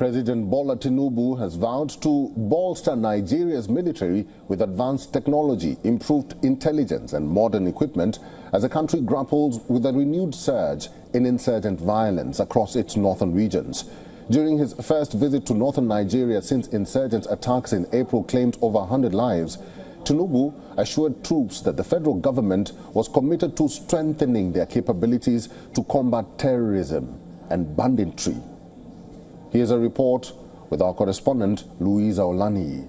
President Bola Tinubu has vowed to bolster Nigeria's military with advanced technology, improved intelligence and modern equipment as the country grapples with a renewed surge in insurgent violence across its northern regions. During his first visit to northern Nigeria since insurgent attacks in April claimed over 100 lives, Tinubu assured troops that the federal government was committed to strengthening their capabilities to combat terrorism and banditry. Here's a report with our correspondent, Louisa Olani.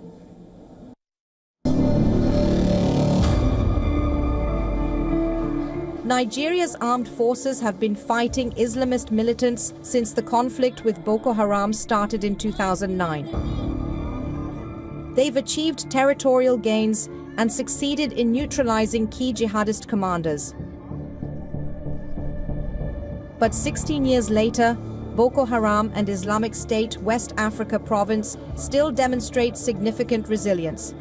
Nigeria's armed forces have been fighting Islamist militants since the conflict with Boko Haram started in 2009. They've achieved territorial gains and succeeded in neutralizing key jihadist commanders. But 16 years later, Boko Haram and Islamic State West Africa province still demonstrate significant resilience.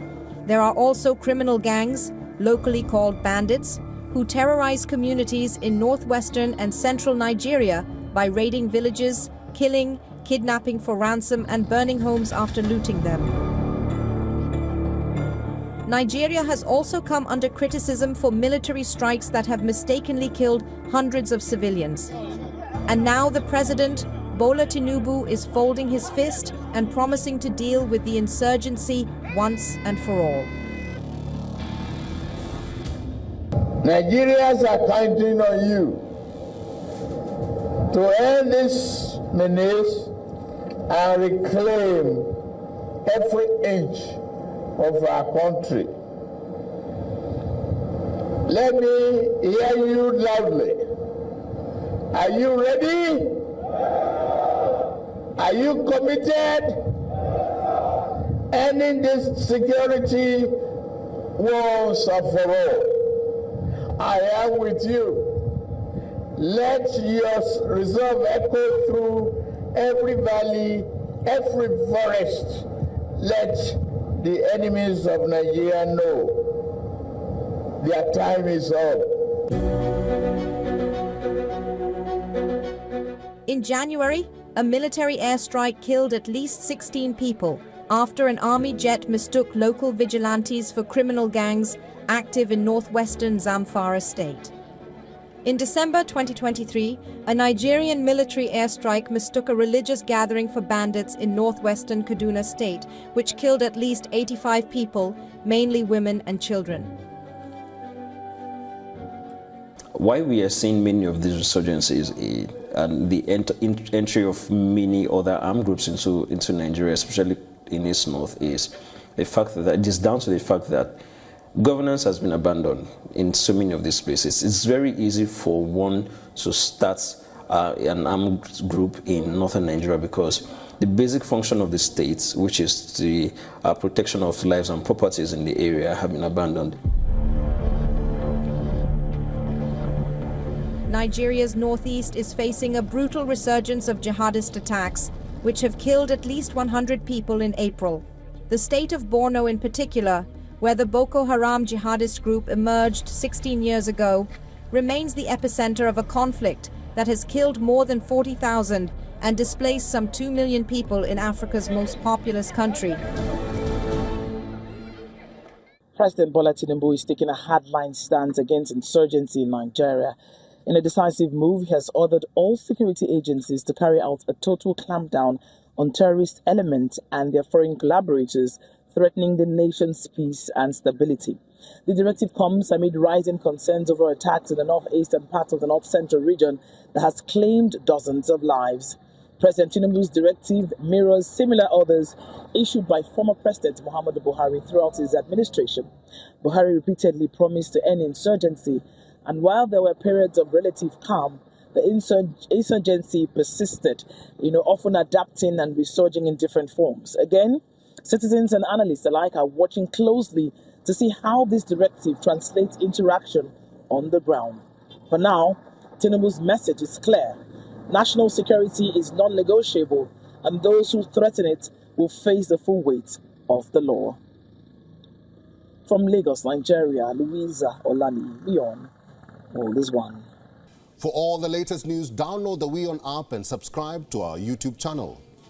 There are also criminal gangs, locally called bandits, who terrorize communities in northwestern and central Nigeria by raiding villages, killing, kidnapping for ransom and burning homes after looting them. Nigeria has also come under criticism for military strikes that have mistakenly killed hundreds of civilians. And now the president, Bola Tinubu, is folding his fist and promising to deal with the insurgency once and for all. Nigerians are counting on you to end this menace and reclaim every inch of our country. Let me hear you loudly. Are you ready? Are you committed? Ending this security once and for all. I am with you. Let your resolve echo through every valley, every forest. Let the enemies of Nigeria know their time is up. In January, a military airstrike killed at least 16 people after an army jet mistook local vigilantes for criminal gangs active in northwestern Zamfara state. In December 2023, a Nigerian military airstrike mistook a religious gathering for bandits in northwestern Kaduna state, which killed at least 85 people, mainly women and children. Why we are seeing many of these resurgences and the entry of many other armed groups into Nigeria, especially in its north, is the fact that it is down to the fact that governance has been abandoned in so many of these places. It's very easy for one to start an armed group in northern Nigeria because the basic function of the state, which is the protection of lives and properties in the area, have been abandoned. Nigeria's northeast is facing a brutal resurgence of jihadist attacks, which have killed at least 100 people in April. The state of Borno in particular, where the Boko Haram jihadist group emerged 16 years ago, remains the epicenter of a conflict that has killed more than 40,000 and displaced some 2 million people in Africa's most populous country. President Bola Tinubu is taking a hardline stance against insurgency in Nigeria. In a decisive move, he has ordered all security agencies to carry out a total clampdown on terrorist elements and their foreign collaborators threatening the nation's peace and stability. The directive comes amid rising concerns over attacks in the northeastern part of the north-central region that has claimed dozens of lives. President Tinubu's directive mirrors similar orders issued by former President Muhammadu Buhari throughout his administration. Buhari repeatedly promised to end insurgency, and while there were periods of relative calm, the insurgency persisted, often adapting and resurging in different forms. Again, citizens and analysts alike are watching closely to see how this directive translates into action on the ground. For now, Tinubu's message is clear. National security is non-negotiable, and those who threaten it will face the full weight of the law. From Lagos, Nigeria, Louisa Olani, WION World is One. For all the latest news, download the WION app and subscribe to our YouTube channel.